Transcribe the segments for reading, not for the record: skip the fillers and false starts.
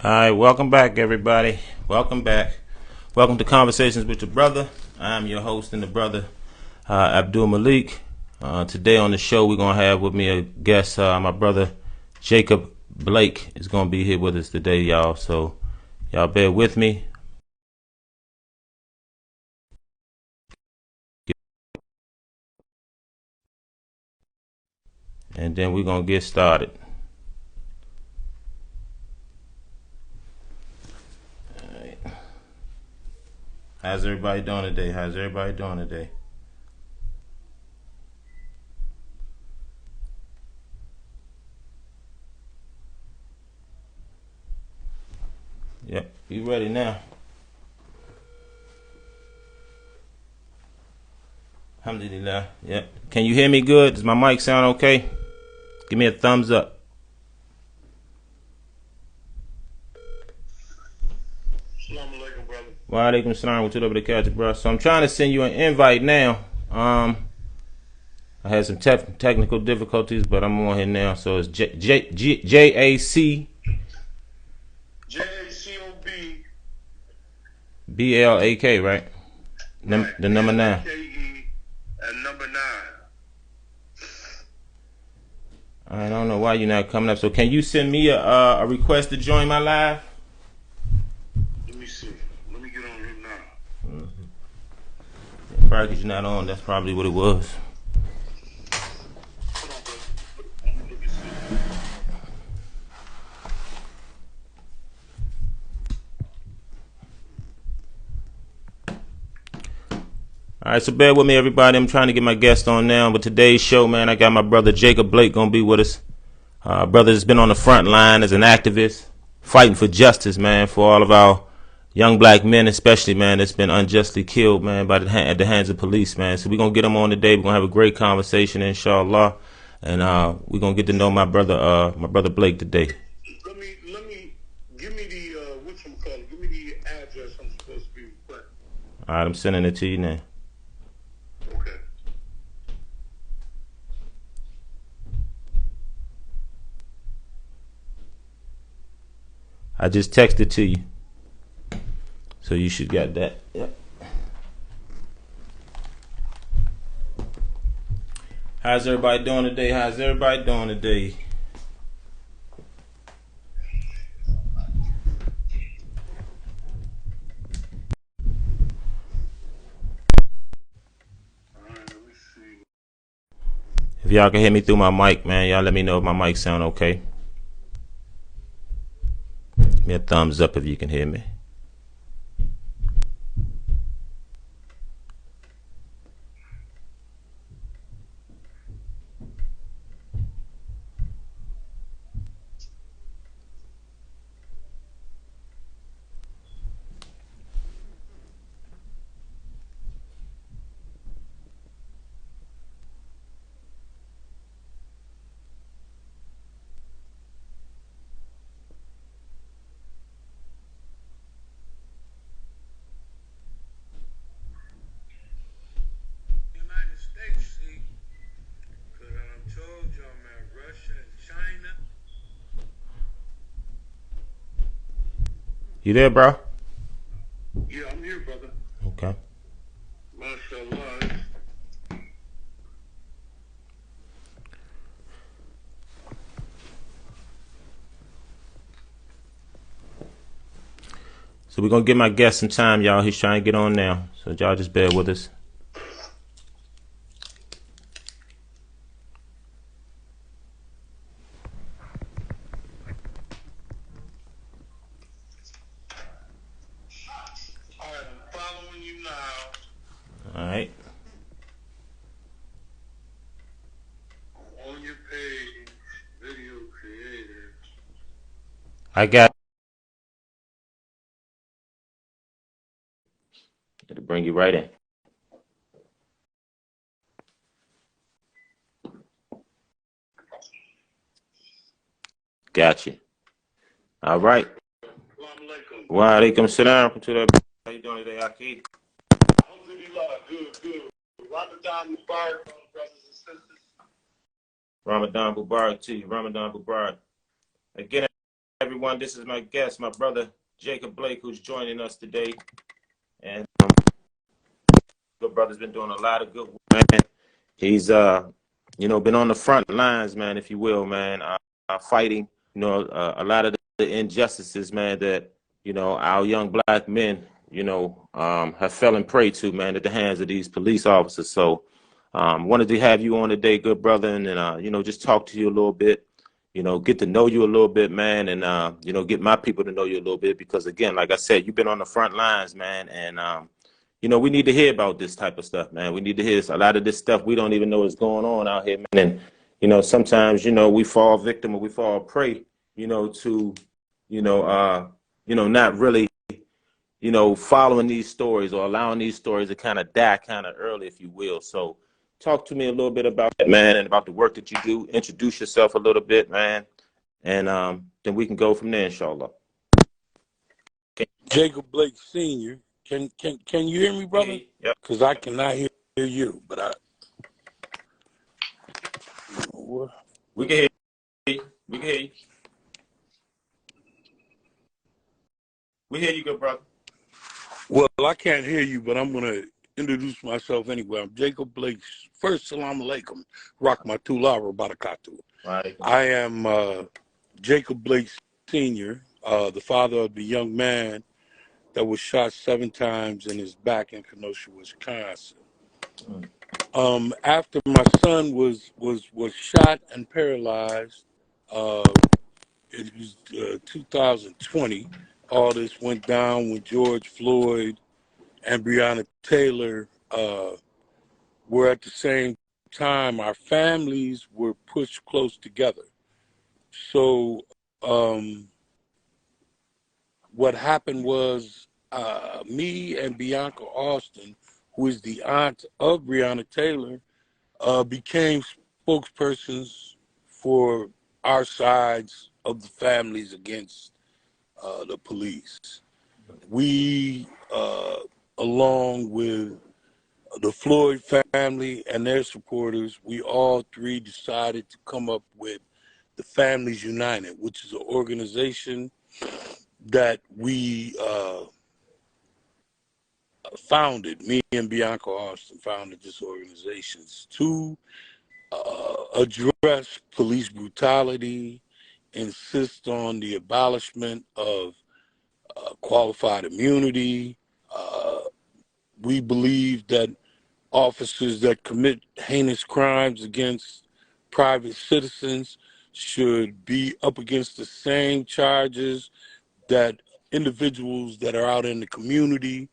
Hi, welcome back, everybody. Welcome back. Welcome to Conversations with the Brother. I'm your host and the brother, Abdul Malik. Today on the show, we're going to have with me a guest. My brother, Jacob Blake, is going to be here with us today, y'all. So, y'all bear with me. And then we're going to get started. All right. How's everybody doing today? Yep, you ready now? Alhamdulillah. Yep. Can you hear me good? Does my mic sound okay? Give me a thumbs up. Assalamu alaikum, brother. Wa alaikum salam wa rahmatullahi, bro. So I'm trying to send you an invite now. I had some technical difficulties, but I'm on here now. So it's J-A-C J-A-C-O-B. B-L-A-K, right? Right. The number 9. K-E and number 9. I don't know why you're not coming up. So can you send me a request to join my live? Let me see. Let me get on here now. Probably because you're not on. That's probably what it was. Hold on, brother. Let me see. All right, so bear with me, everybody. I'm trying to get my guest on now. But today's show, man, I got my brother Jacob Blake going to be with us. Brother has been on the front line as an activist, fighting for justice, man, for all of our young black men, especially, man, that's been unjustly killed, man, at the hands of police, man. So we're going to get him on today. We're going to have a great conversation, inshallah. And we're going to get to know my brother Blake today. Give me the, whatchamacallit, give me the address I'm supposed to be requesting. All right, I'm sending it to you now. Okay. I just texted to you. So you should get that. Yep. How's everybody doing today? If y'all can hear me through my mic, man, y'all let me know if my mic sound okay. Give me a thumbs up if you can hear me. United States, see, because I told y'all, man, Russia and China. You there, bro? Yeah, I'm here, brother. Okay. MashaAllah. So we're going to give my guest some time, y'all. He's trying to get on now. So y'all just bear with us. All right, I'm following you now. All right. On your page, video creator. I got to bring you right in. Got you. All right. Assalamu alaikum. Wa alaikum salam. How you doing today, Akid? Alhamdulillah, good. Ramadan Mubarak, brothers and sisters. Ramadan Mubarak to you. Ramadan Mubarak. Again, everybody. everyone. This is my guest, my brother Jacob Blake, who's joining us today. And good brother's been doing a lot of good work, man. He's been on the front lines, man, if you will, man, fighting, a lot of the injustices, man, that our young black men, have fallen prey to, man, at the hands of these police officers. So, wanted to have you on today, good brother, and just talk to you a little bit. Get to know you a little bit, man, and get my people to know you a little bit because, again, like I said, you've been on the front lines, man, and we need to hear about this type of stuff, man. We need to hear this. A lot of this stuff we don't even know is going on out here, man. And sometimes we fall victim or we fall prey, to not really following these stories or allowing these stories to kind of die kind of early, if you will. So talk to me a little bit about that, man, and about the work that you do. Introduce yourself a little bit, man, and then we can go from there, inshallah. Jacob Blake Sr. Can you hear me, brother? Yep. Because I cannot hear you, but we can hear you. We can hear you. We hear you, good brother. Well, I can't hear you, but I'm gonna introduce myself anyway. I'm Jacob Blake. First, salam alaikum, rahmatullah wa barakatuh. Right. I am Jacob Blake Sr., the father of the young man that was shot 7 times in his back in Kenosha, Wisconsin. After my son was shot and paralyzed, it was 2020. All this went down when George Floyd and Breonna Taylor were at the same time. Our families were pushed close together. So what happened was me and Bianca Austin, who is the aunt of Breonna Taylor, became spokespersons for our sides of the families against the police. We, along with the Floyd family and their supporters, we all three decided to come up with the Families United, which is an organization that we founded. Me and Bianca Austin founded this organization to address police brutality, insist on the abolishment of qualified immunity. We believe that officers that commit heinous crimes against private citizens should be up against the same charges that individuals that are out in the community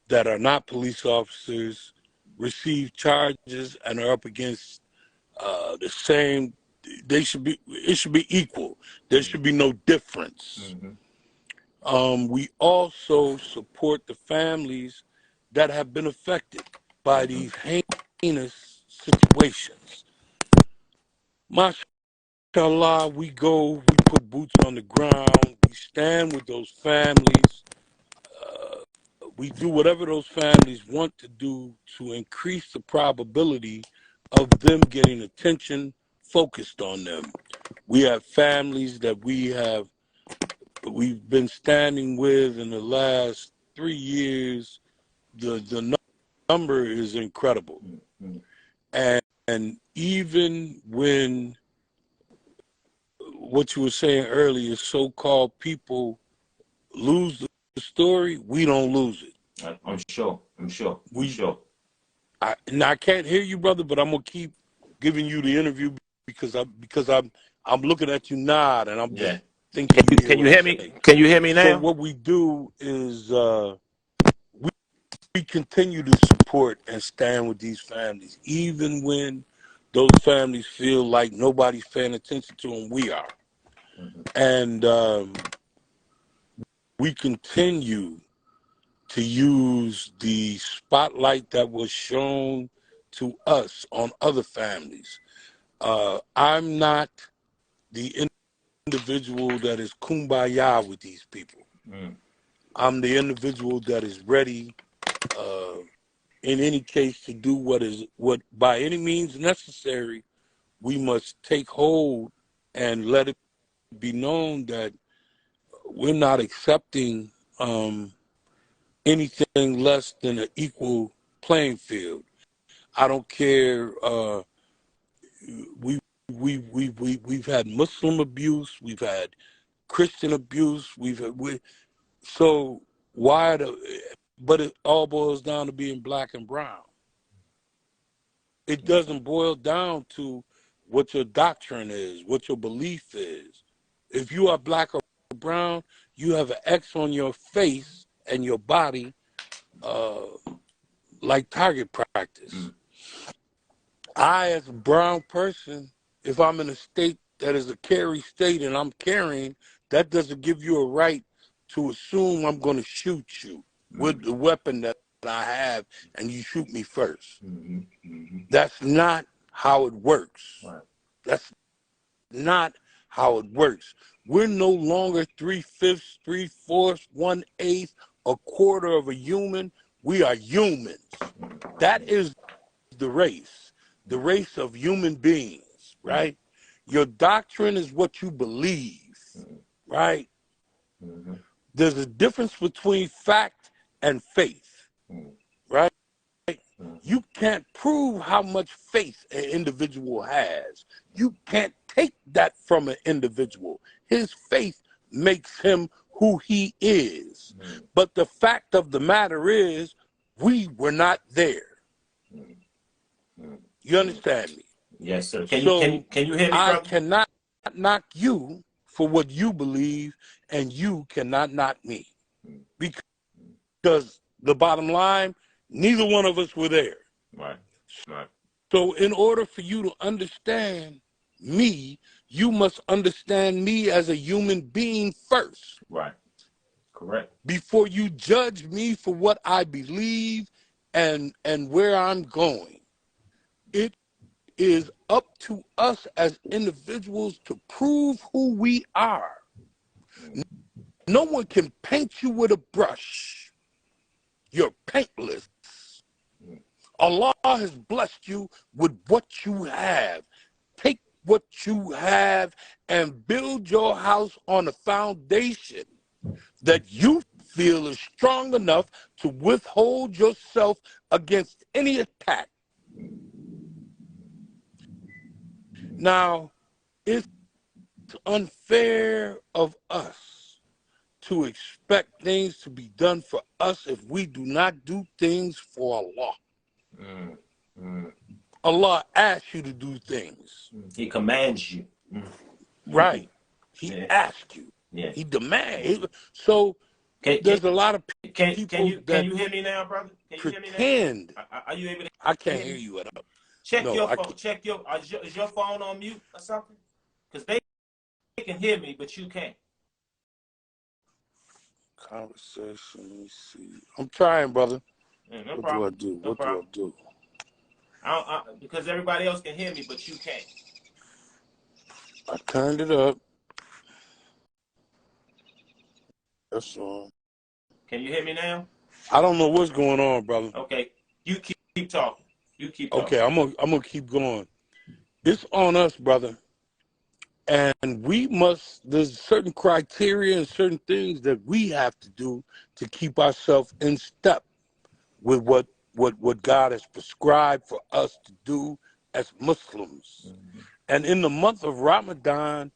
that are not police officers receive charges and are up against the same. It should be equal. There should be no difference. We also support the families that have been affected by these heinous situations. Mashallah, we put boots on the ground, we stand with those families. We do whatever those families want to do to increase the probability of them getting attention focused on them. We have families that we've been standing with in the last 3 years. The number is incredible. And even when what you were saying earlier, so-called people lose the story, we don't lose it. I'm sure. I can't hear you, brother, but I'm gonna keep giving you the interview because I'm looking at you nod and I'm just thinking. Can you hear me? Can you hear me now? So what we do is we continue to support and stand with these families, even when those families feel like nobody's paying attention to them. We are, and we continue to use the spotlight that was shown to us on other families. I'm not the individual that is kumbaya with these people. I'm the individual that is ready in any case to do what by any means necessary. We must take hold and let it be known that we're not accepting anything less than an equal playing field. I don't care. We've had Muslim abuse, we've had Christian abuse, so why but it all boils down to being black and brown. It doesn't boil down to what your doctrine is, what your belief is. If you are black or brown, you have an X on your face and your body, like target practice. I, as a brown person, if I'm in a state that is a carry state and I'm carrying, that doesn't give you a right to assume I'm going to shoot you with the weapon that I have and you shoot me first. That's not how it works. Right. That's not how it works. We're no longer 3/5, 3/4, 1/8, a quarter of a human. We are humans. That is the race of human beings, right? Your doctrine is what you believe, right? There's a difference between fact and faith, right? You can't prove how much faith an individual has. You can't take that from an individual. His faith makes him who he is. But the fact of the matter is, we were not there. You understand me? Yes, sir. Can you hear me, brother? I cannot knock you for what you believe, and you cannot knock me. Because the bottom line, neither one of us were there. Right. Right. So in order for you to understand me, you must understand me as a human being first. Right. Correct. Before you judge me for what I believe and where I'm going. It is up to us as individuals to prove who we are. No one can paint you with a brush. You're paintless. Allah has blessed you with what you have. Take what you have and build your house on a foundation that you feel is strong enough to withhold yourself against any attack. Now, it's unfair of us to expect things to be done for us if we do not do things for Allah. Allah asks you to do things. He commands you. Right. He asks you. Yeah. He demands. So there's a lot of people can you hear me now, brother? Can you pretend. hear me now? Are you able to? I can't hear you at all. Check your phone. Check is your phone on mute or something? Because they can hear me, but you can't. Conversation. Let me see. I'm trying, brother. No what problem. do I do? No what problem. do I do? Because everybody else can hear me, but you can't. I turned it up. That's all. Can you hear me now? I don't know what's going on, brother. Okay. You keep talking. You keep talking. Okay, I'm gonna keep going. It's on us, brother. And there's certain criteria and certain things that we have to do to keep ourselves in step with what God has prescribed for us to do as Muslims. And in the month of Ramadan,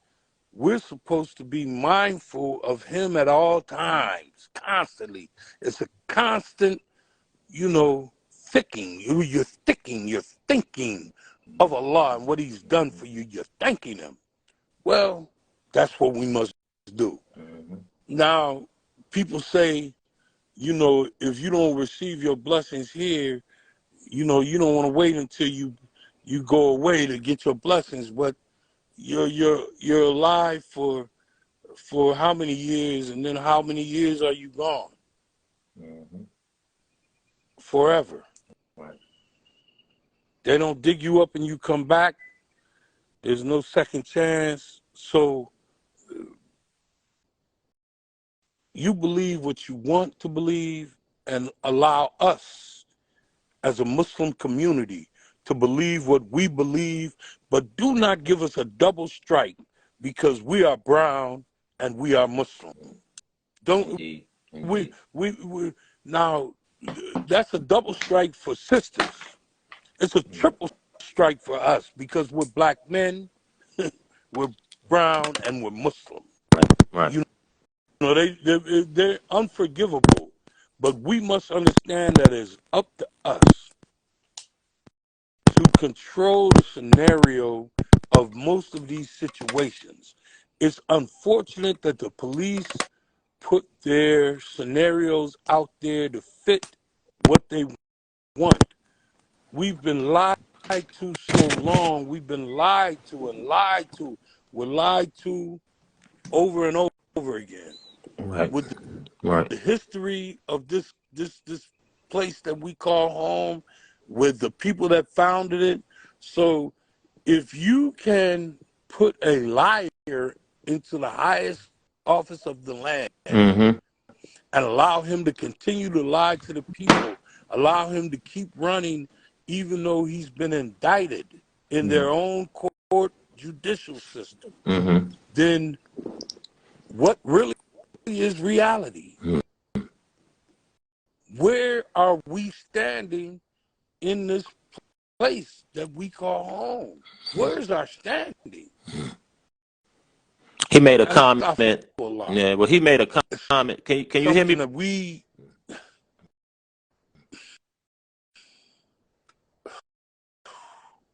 we're supposed to be mindful of him at all times, constantly. It's a constant, thinking. You're thinking of Allah and what he's done for you. You're thanking him. Well, that's what we must do. Now, people say, if you don't receive your blessings here, you don't want to wait until you go away to get your blessings. But you're alive for how many years, and then how many years are you gone? Forever. Right. They don't dig you up and you come back. There's no second chance. So you believe what you want to believe and allow us as a Muslim community to believe what we believe, but do not give us a double strike because we are brown and we are Muslim. Don't Indeed. we Indeed. we now that's a double strike for sisters. It's a triple strike for us because we're black men, we're brown, and we're Muslim. Right. You know, they're unforgivable, but we must understand that it's up to us to control the scenario of most of these situations. It's unfortunate that the police put their scenarios out there to fit what they want. We've been lied to so long. We've been lied to and lied to. We're lied to over and over again. Right. With Right. the history of this place that we call home, with the people that founded it. So if you can put a liar into the highest office of the land Mm-hmm. and allow him to continue to lie to the people, allow him to keep running even though he's been indicted in their own court judicial system, Mm-hmm. then what really is reality? Where are we standing in this place that we call home? Where's our standing? He made a comment. Astaghfirullah. Yeah. Well, he made a It's comment. Can you hear something me? that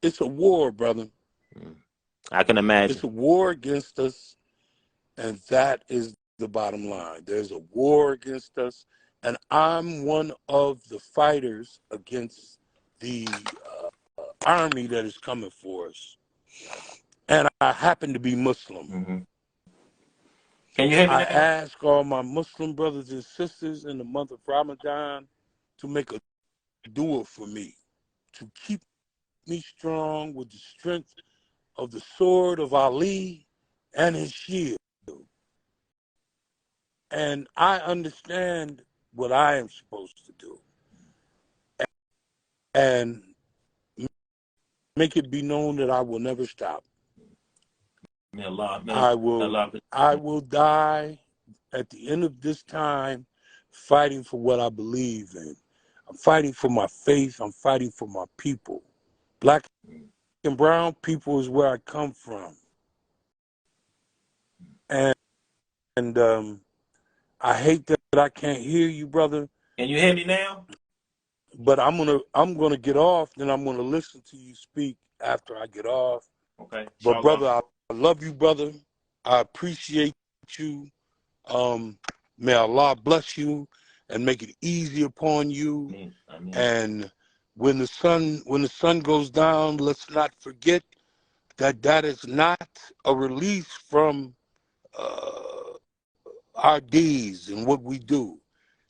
it's a war, brother. I can It's imagine. a war against us, and that is the bottom line. There's a war against us, and I'm one of the fighters against the army that is coming for us. And I happen to be Muslim. Mm-hmm. Can you hear me I now? ask all my Muslim brothers and sisters in the month of Ramadan to make a dua for me, to keep me strong with the strength of the sword of Ali and his shield. And I understand what I am supposed to do. And make it be known that I will never stop. May Allah, may I will Allah. I will die at the end of this time fighting for what I believe in. I'm fighting for my faith. I'm fighting for my people. Black and brown people is where I come from. And I hate that I can't hear you, brother, Can you hear me now? but I'm gonna get off, then I'm gonna listen to you speak after I get off. Okay. But Inshallah. brother, I love you, brother. I appreciate you. Um, May Allah bless you and make it easy upon you. I mean. And when the sun goes down, let's not forget that that is not a release from uh, our deeds and what we do.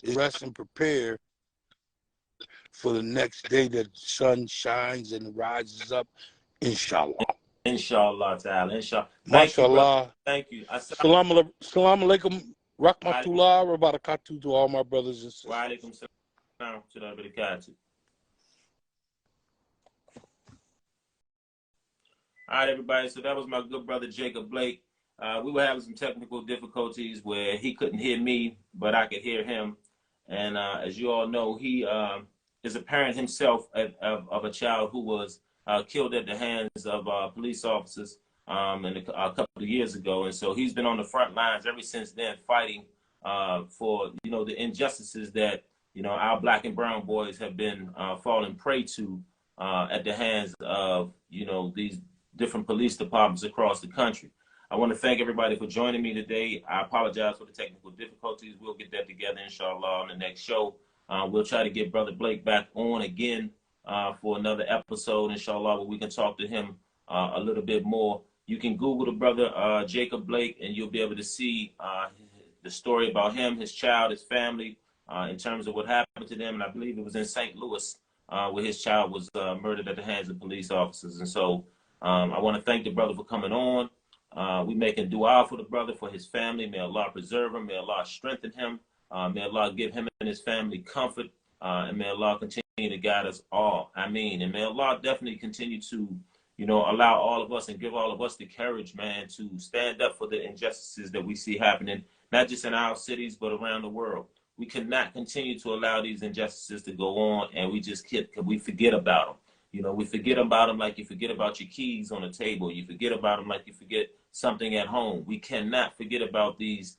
It's rest and prepare for the next day that the sun shines and rises up, inshallah. Inshallah ta'ala. Inshallah. Thank you, brother. MashaAllah. Thank you. Salam alaikum, Wa rahmatullah, wa barakatuh to all my brothers and sisters. alaikum salam to the barakatuh. All right, everybody. So that was my good brother Jacob Blake. We were having some technical difficulties where he couldn't hear me, but I could hear him. And as you all know, he is a parent himself of a child who was killed at the hands of police officers a couple of years ago. And so he's been on the front lines ever since then, fighting for the injustices that our black and brown boys have been falling prey to at the hands of these different police departments across the country. I want to thank everybody for joining me today. I apologize for the technical difficulties. We'll get that together, inshallah, on the next show. We'll try to get Brother Blake back on again for another episode, inshallah, where we can talk to him a little bit more. You can Google the brother Jacob Blake, and you'll be able to see the story about him, his child, his family, in terms of what happened to them. And I believe it was in St. Louis where his child was murdered at the hands of police officers. And so I want to thank the brother for coming on. We making dua for the brother, for his family. May Allah preserve him. May Allah strengthen him. May Allah give him and his family comfort. And may Allah continue to guide us all. Ameen. And may Allah definitely continue to, allow all of us and give all of us the courage, man, to stand up for the injustices that we see happening, not just in our cities, but around the world. We cannot continue to allow these injustices to go on, and we forget about them. You know, we forget about them like you forget about your keys on the table. You forget about them like you forget something at home. We cannot forget about these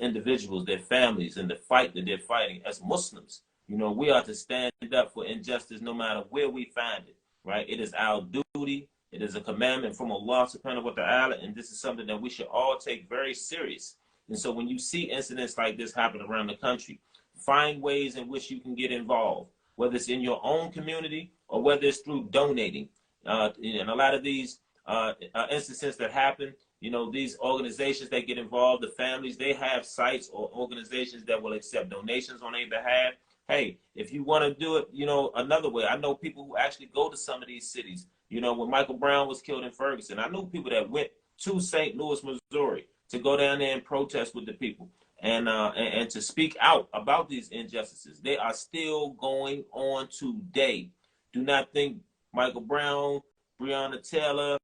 individuals, their families, and the fight that they're fighting. As Muslims, you know, we are to stand up for injustice no matter where we find it, right? It is our duty. It is a commandment from Allah subhanahu wa ta'ala, and this is something that we should all take very serious. And so when you see incidents like this happen around the country, find ways in which you can get involved, whether it's in your own community or whether it's through donating. And a lot of these instances that happen, you know, these organizations that get involved, the families, they have sites or organizations that will accept donations on their behalf. Hey, if you want to do it, you know, another way, I know people who actually go to some of these cities. You know, when Michael Brown was killed in Ferguson, I knew people that went to St. Louis, Missouri, to go down there and protest with the people and to speak out about these injustices. They are still going on today. Do not think Michael Brown, Breonna Taylor,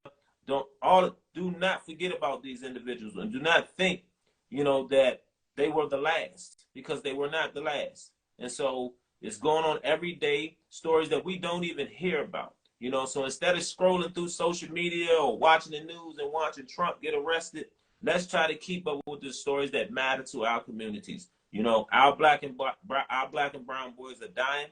do not forget about these individuals, and do not think, you know, that they were the last, because they were not the last. And so it's going on every day, stories that we don't even hear about. You know, so instead of scrolling through social media or watching the news and watching Trump get arrested, let's try to keep up with the stories that matter to our communities. You know, our black and brown boys are dying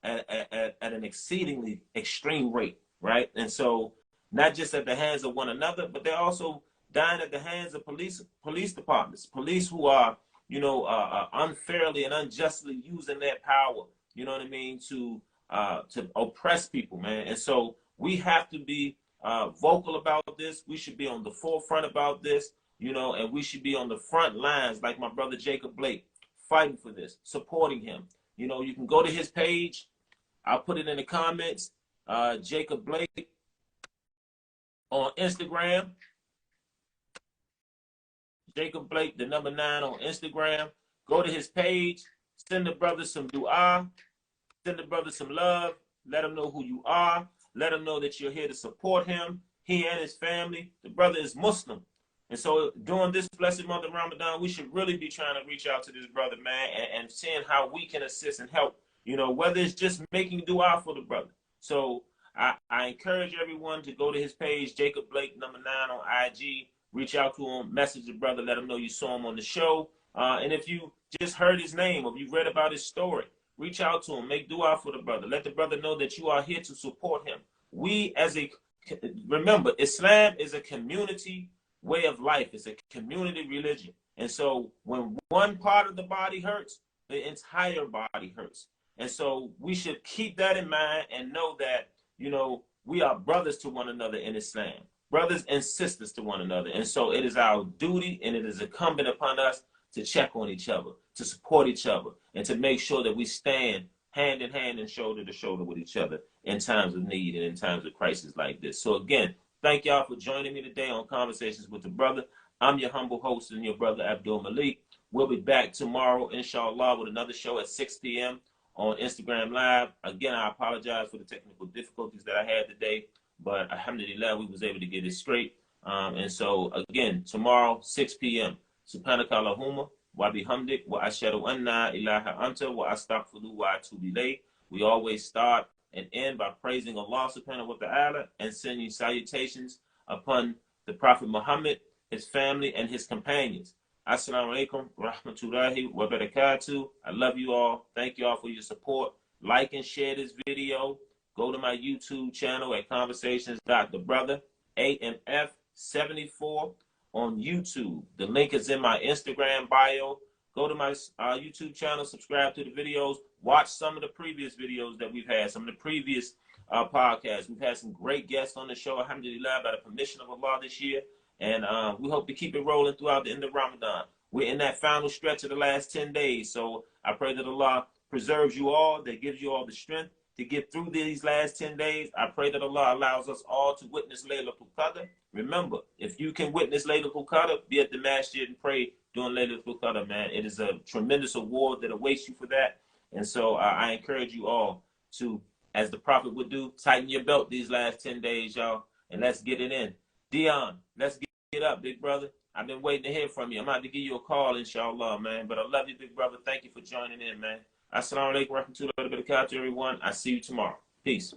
at an exceedingly extreme rate, right? And so not just at the hands of one another, but they're also dying at the hands of police departments, police who are, you know, unfairly and unjustly using their power, you know what I mean, to oppress people, man. And so we have to be vocal about this. We should be on the forefront about this, you know, and we should be on the front lines like my brother Jacob Blake, fighting for this, supporting him. You know, you can go to his page. I'll put it in the comments. Jacob Blake on Instagram. Jacob Blake, the number 9 on Instagram. Go to his page. Send the brother some dua. Send the brother some love. Let him know who you are. Let him know that you're here to support him, he and his family. The brother is Muslim. And so during this blessed month of Ramadan, we should really be trying to reach out to this brother, man, and seeing how we can assist and help, you know, whether it's just making dua for the brother. So I encourage everyone to go to his page, Jacob Blake, number 9 on IG. Reach out to him, message the brother, let him know you saw him on the show. And if you just heard his name or you read about his story, reach out to him, make dua for the brother. Let the brother know that you are here to support him. Remember, Islam is a community way of life. It's a community religion. And so when one part of the body hurts, the entire body hurts. And so we should keep that in mind and know that, you know, we are brothers to one another in Islam, brothers and sisters to one another. And so it is our duty and it is incumbent upon us to check on each other, to support each other, and to make sure that we stand hand in hand and shoulder to shoulder with each other in times of need and in times of crisis like this. So again, thank y'all for joining me today on Conversations with the Brother. I'm your humble host and your brother Abdul Malik. We'll be back tomorrow, inshallah, with another show at 6 p.m. on Instagram Live. Again, I apologize for the technical difficulties that I had today, but alhamdulillah, we was able to get it straight. And so again, tomorrow, 6 p.m. Subhanaka Allahumma wa bihamdik wa ashhadu anna ilaha anta wa astaghfiruka wa atubu ilayk. We always start and end by praising Allah subhanahu wa ta'ala and sending salutations upon the Prophet Muhammad, his family, and his companions. Assalamu alaikum rahmatullahi wa barakatuh. I love you all. Thank you all for your support. Like and share this video. Go to my YouTube channel at Conversations.TheBrother, AMF74 on YouTube. The link is in my Instagram bio. Go to my YouTube channel, subscribe to the videos, watch some of the previous videos that we've had, some of the previous podcasts. We've had some great guests on the show, alhamdulillah, by the permission of Allah this year. And we hope to keep it rolling throughout the end of Ramadan. We're in that final stretch of the last 10 days. So I pray that Allah preserves you all, that gives you all the strength to get through these last 10 days. I pray that Allah allows us all to witness Laylatul Qadr. Remember, if you can witness Laylatul Qadr, be at the masjid and pray during Laylatul Qadr, man. It is a tremendous award that awaits you for that. And so I encourage you all to, as the Prophet would do, tighten your belt these last 10 days, y'all, and let's get it in. Dion, let's get up, big brother. I've been waiting to hear from you. I'm about to give you a call, inshallah, man. But I love you, big brother. Thank you for joining in, man. Assalamu alaikum, rahmatullahi wa barakatuh, everyone. I see you tomorrow. Peace.